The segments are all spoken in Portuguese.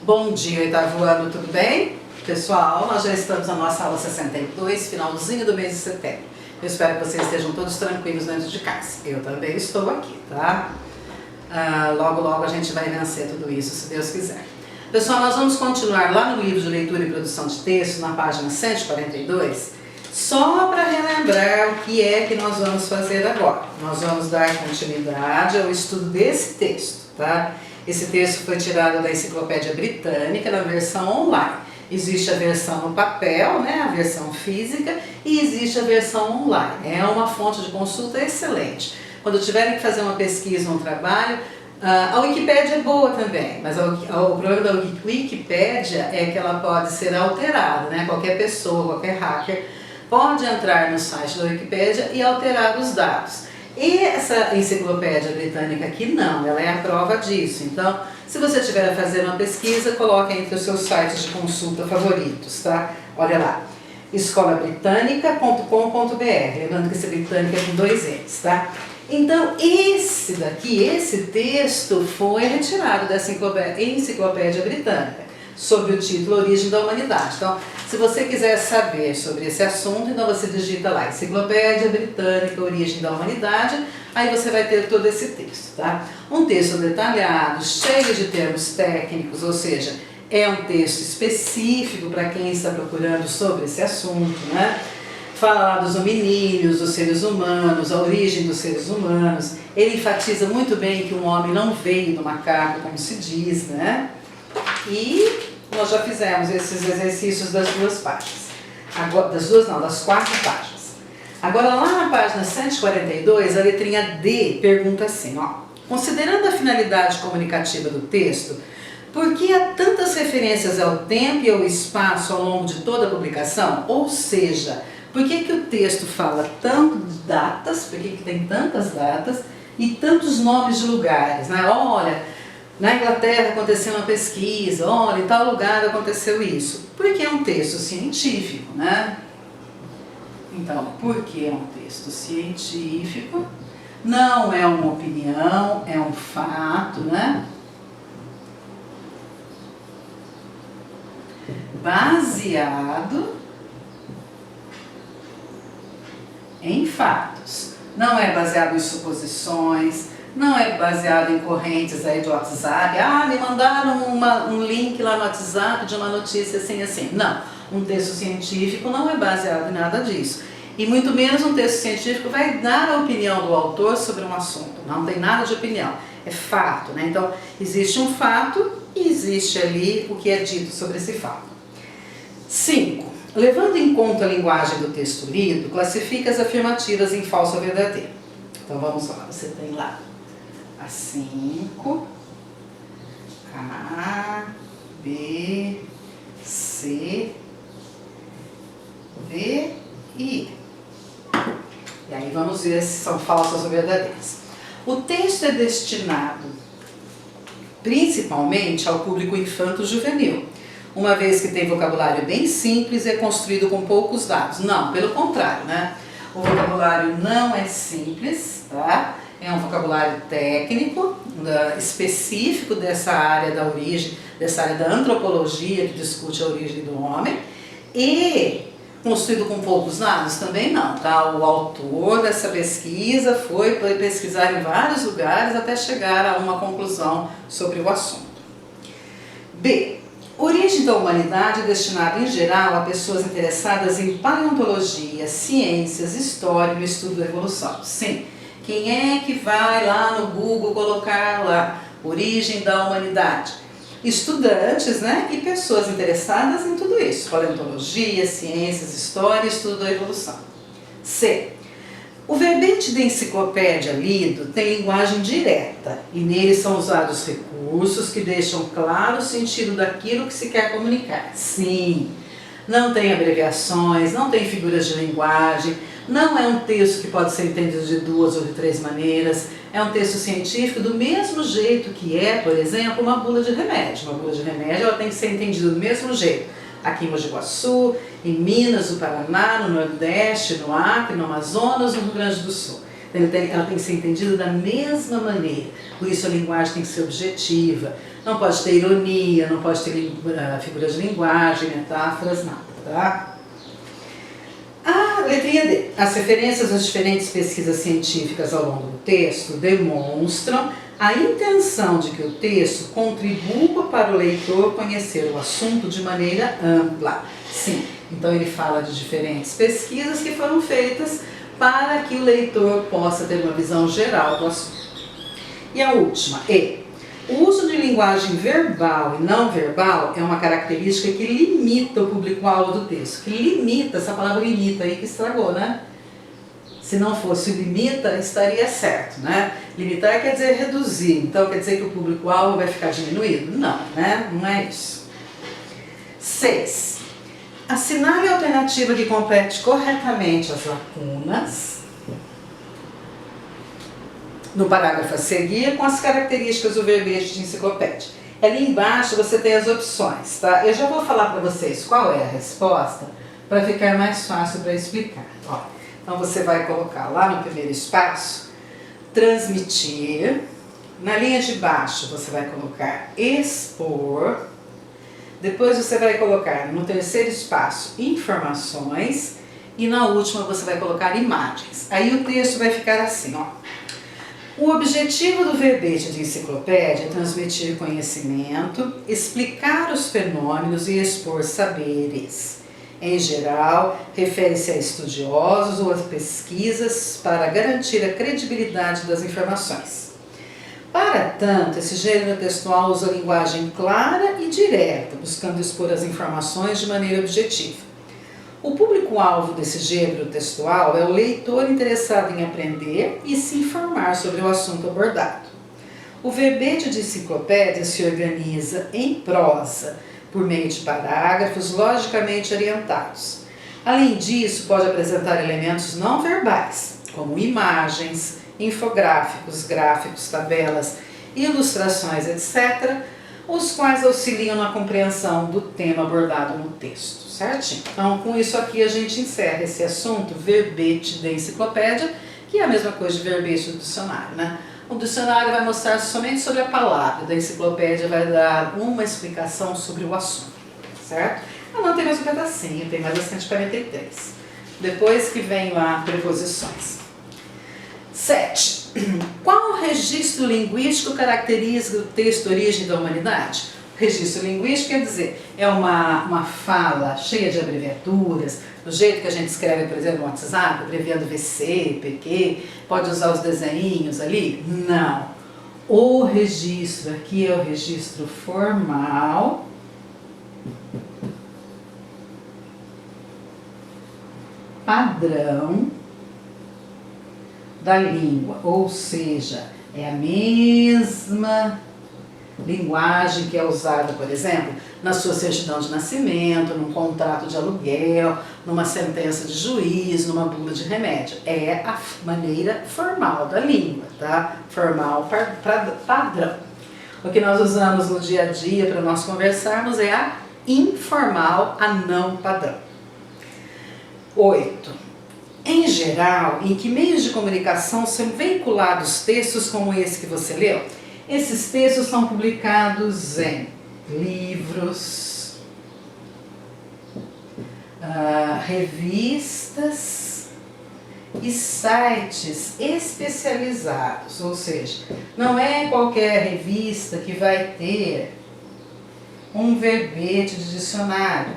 Bom dia, oitavo ano, tudo bem? Pessoal, nós já estamos na nossa aula 62, finalzinho do mês de setembro. Eu espero que vocês estejam todos tranquilos dentro de casa. Eu também estou aqui, tá? Logo, logo a gente vai vencer tudo isso, se Deus quiser. Pessoal, nós vamos continuar lá no livro de leitura e produção de texto, na página 142, só para relembrar o que é que nós vamos fazer agora. Nós vamos dar continuidade ao estudo desse texto, tá? Esse texto foi tirado da Enciclopédia Britânica, na versão online. Existe a versão no papel, né, a versão física, e existe a versão online. É uma fonte de consulta excelente. Quando tiverem que fazer uma pesquisa ou um trabalho, a Wikipédia é boa também, mas o problema da Wikipédia é que ela pode ser alterada, né? Qualquer pessoa, qualquer hacker pode entrar no site da Wikipédia e alterar os dados. E essa enciclopédia britânica aqui não, ela é a prova disso. Então, se você estiver a fazer uma pesquisa, coloque entre os seus sites de consulta favoritos, tá? Olha lá, escolabritânica.com.br, lembrando que esse britânica é com 2 N's, tá? Então, esse texto foi retirado dessa enciclopédia britânica, sob o título Origem da Humanidade. Então, se você quiser saber sobre esse assunto, então você digita lá, Enciclopédia Britânica, Origem da Humanidade, aí você vai ter todo esse texto, tá? Um texto detalhado, cheio de termos técnicos, ou seja, é um texto específico para quem está procurando sobre esse assunto, né? Fala lá dos hominídeos, dos seres humanos, a origem dos seres humanos. Ele enfatiza muito bem que o homem não veio do macaco, como se diz, né? E nós já fizemos esses exercícios das 2 páginas. Agora, das 4 páginas. Agora lá na página 142, a letrinha D pergunta assim, ó. Considerando a finalidade comunicativa do texto, por que há tantas referências ao tempo e ao espaço ao longo de toda a publicação? Ou seja, por que o texto fala tanto de datas, por que tem tantas datas e tantos nomes de lugares, né? Olha, na Inglaterra aconteceu uma pesquisa, olha, em tal lugar aconteceu isso. Porque é um texto científico, né? Então, por que é um texto científico? Não é uma opinião, é um fato, né? Baseado em fatos. Não é baseado em suposições, não é baseado em correntes aí de WhatsApp. Me mandaram um link lá no WhatsApp de uma notícia assim, assim. Não, um texto científico não é baseado em nada disso. E muito menos um texto científico vai dar a opinião do autor sobre um assunto. Não tem nada de opinião, é fato, né? Então, existe um fato e existe ali o que é dito sobre esse fato. 5. Levando em conta a linguagem do texto lido, classifica as afirmativas em falso ou verdadeiro. Então vamos lá, você tem lá a 5, A, B, C, D e I. E aí vamos ver se são falsas ou verdadeiras. O texto é destinado principalmente ao público infanto-juvenil, uma vez que tem vocabulário bem simples e é construído com poucos dados. Não, pelo contrário, né? O vocabulário não é simples, tá? É um vocabulário técnico, específico dessa área da origem, dessa área da antropologia que discute a origem do homem, e construído com poucos dados também não, tá? O autor dessa pesquisa foi pesquisar em vários lugares até chegar a uma conclusão sobre o assunto. B. Origem da Humanidade é destinado em geral a pessoas interessadas em paleontologia, ciências, história e o estudo da evolução. Sim, quem é que vai lá no Google colocar lá Origem da Humanidade? Estudantes, né? E pessoas interessadas em tudo isso, paleontologia, ciências, história e estudo da evolução. C. O verbete da enciclopédia lido tem linguagem direta e nele são usados recursos que deixam claro o sentido daquilo que se quer comunicar. Sim, não tem abreviações, não tem figuras de linguagem, não é um texto que pode ser entendido de 2 ou de 3 maneiras, é um texto científico do mesmo jeito que é, por exemplo, uma bula de remédio. Uma bula de remédio ela tem que ser entendida do mesmo jeito. Aqui em Mogi Guaçu, em Minas, no Paraná, no Nordeste, no Acre, no Amazonas, no Rio Grande do Sul. Ela tem que ser entendida da mesma maneira. Por isso a linguagem tem que ser objetiva, não pode ter ironia, não pode ter figuras de linguagem, metáforas, nada, tá? A letrinha D. As referências às diferentes pesquisas científicas ao longo do texto demonstram a intenção de que o texto contribua para o leitor conhecer o assunto de maneira ampla. Sim, então ele fala de diferentes pesquisas que foram feitas para que o leitor possa ter uma visão geral do assunto. E a última, E. O uso de linguagem verbal e não verbal é uma característica que limita o público-alvo do texto. Que limita, essa palavra limita aí que estragou, né? Se não fosse limita, estaria certo, né? Limitar quer dizer reduzir, então quer dizer que o público-alvo vai ficar diminuído? Não, né? Não é isso. 6. Assinale a alternativa que complete corretamente as lacunas no parágrafo a seguir com as características do verbete de enciclopédia. Ali embaixo você tem as opções, tá? Eu já vou falar para vocês qual é a resposta para ficar mais fácil para explicar. Ó, então você vai colocar lá no primeiro espaço, transmitir. Na linha de baixo você vai colocar expor. Depois você vai colocar no terceiro espaço informações. E na última você vai colocar imagens. Aí o texto vai ficar assim, ó. O objetivo do verbete de enciclopédia é transmitir conhecimento, explicar os fenômenos e expor saberes. Em geral, refere-se a estudiosos ou a pesquisas para garantir a credibilidade das informações. Para tanto, esse gênero textual usa linguagem clara e direta, buscando expor as informações de maneira objetiva. O público-alvo desse gênero textual é o leitor interessado em aprender e se informar sobre o assunto abordado. O verbete de enciclopédia se organiza em prosa, por meio de parágrafos logicamente orientados. Além disso, pode apresentar elementos não verbais, como imagens, infográficos, gráficos, tabelas, ilustrações, etc., os quais auxiliam na compreensão do tema abordado no texto, certinho? Então, com isso aqui a gente encerra esse assunto, verbete da enciclopédia, que é a mesma coisa de verbete do dicionário, né? O dicionário vai mostrar somente sobre a palavra, da enciclopédia vai dar uma explicação sobre o assunto, certo? Não tem mais um pedacinho, tem mais a 143. Depois que vem lá preposições. 7. Qual registro linguístico caracteriza o texto Origem da Humanidade? Registro linguístico quer dizer, é uma fala cheia de abreviaturas, do jeito que a gente escreve, por exemplo, no WhatsApp, abreviando VC, PQ, pode usar os desenhinhos ali? Não. O registro aqui é o registro formal, padrão da língua, ou seja, é a mesma linguagem que é usada, por exemplo, na sua certidão de nascimento, num contrato de aluguel, numa sentença de juiz, numa bula de remédio. É a maneira formal da língua, tá? Formal padrão. O que nós usamos no dia a dia para nós conversarmos é a informal, a não padrão. 8. Em geral, em que meios de comunicação são veiculados textos como esse que você leu? Esses textos são publicados em livros, revistas e sites especializados, ou seja, não é qualquer revista que vai ter um verbete de dicionário,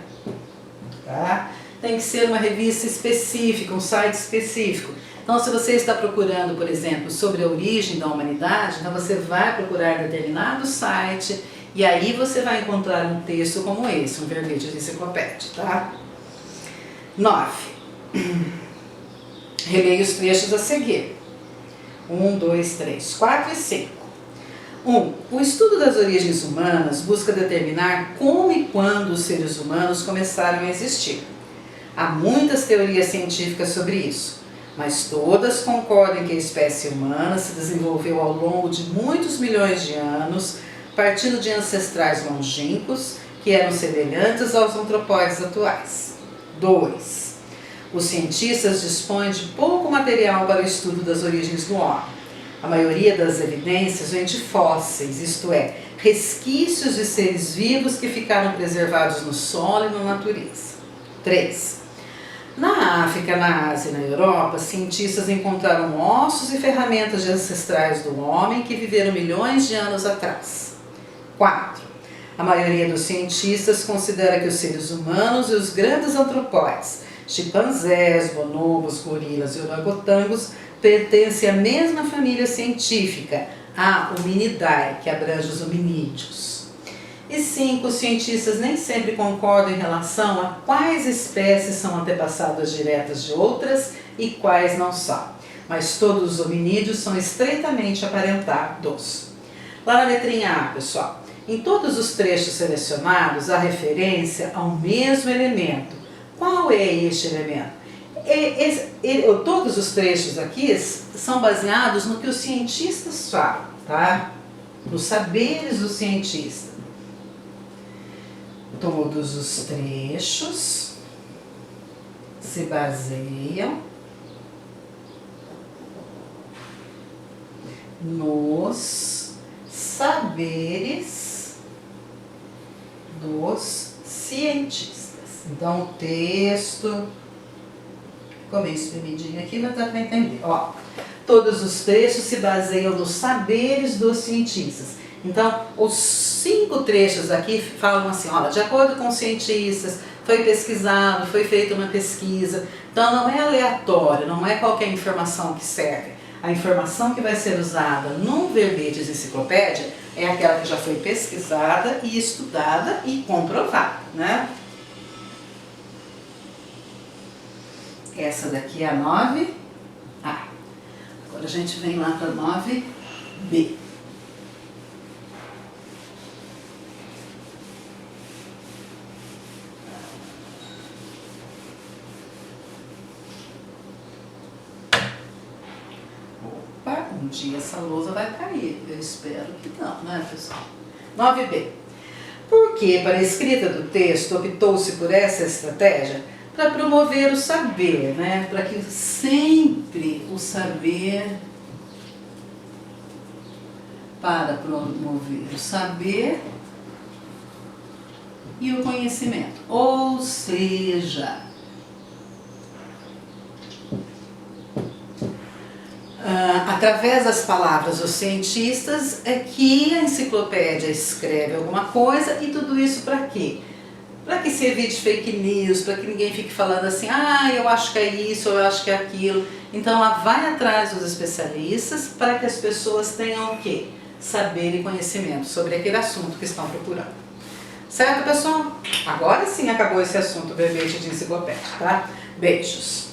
tá? Tem que ser uma revista específica, um site específico. Então, se você está procurando, por exemplo, sobre a origem da humanidade, então você vai procurar determinado site e aí você vai encontrar um texto como esse, um verbete de enciclopédia, tá? 9. Releia os trechos a seguir. 1, 2, 3, 4 e 5. 1. O estudo das origens humanas busca determinar como e quando os seres humanos começaram a existir. Há muitas teorias científicas sobre isso, mas todas concordam que a espécie humana se desenvolveu ao longo de muitos milhões de anos, partindo de ancestrais longínquos que eram semelhantes aos antropóides atuais. 2. Os cientistas dispõem de pouco material para o estudo das origens do homem. A maioria das evidências vem de fósseis, isto é, resquícios de seres vivos que ficaram preservados no solo e na natureza. 3. Na África, na Ásia e na Europa, cientistas encontraram ossos e ferramentas de ancestrais do homem que viveram milhões de anos atrás. 4. A maioria dos cientistas considera que os seres humanos e os grandes antropóides, chimpanzés, bonobos, gorilas e orangotangos, pertencem à mesma família científica, a Hominidae, que abrange os hominídeos. E 5. Os cientistas nem sempre concordam em relação a quais espécies são antepassadas diretas de outras e quais não são. Mas todos os hominídeos são estreitamente aparentados. Lá na letrinha A, pessoal, em todos os trechos selecionados há referência ao mesmo elemento. Qual é este elemento? Todos os trechos aqui são baseados no que os cientistas falam, tá? Nos saberes do cientista. Todos os trechos se baseiam nos saberes dos cientistas. Então, o texto, ficou meio espremidinho aqui, mas dá para entender. Ó, todos os trechos se baseiam nos saberes dos cientistas. Então, os 5 trechos aqui falam assim, olha, de acordo com os cientistas, foi pesquisado, foi feita uma pesquisa. Então, não é aleatório, não é qualquer informação que serve. A informação que vai ser usada num verbete de enciclopédia é aquela que já foi pesquisada e estudada e comprovada, né? Essa daqui é a 9A. Agora a gente vem lá para 9B. Opa, um dia essa lousa vai cair. Eu espero que não, né, pessoal? 9B. Por que, para a escrita do texto, optou-se por essa estratégia? Para promover o saber, né? Para que sempre o saber, para promover o saber e o conhecimento. Ou seja, através das palavras dos cientistas é que a enciclopédia escreve alguma coisa e tudo isso para quê? Para que se evite fake news, para que ninguém fique falando assim, ah, eu acho que é isso, eu acho que é aquilo. Então ela vai atrás dos especialistas para que as pessoas tenham o quê? Saber e conhecimento sobre aquele assunto que estão procurando. Certo, pessoal? Agora sim acabou esse assunto verbete de enciclopédia, tá? Beijos!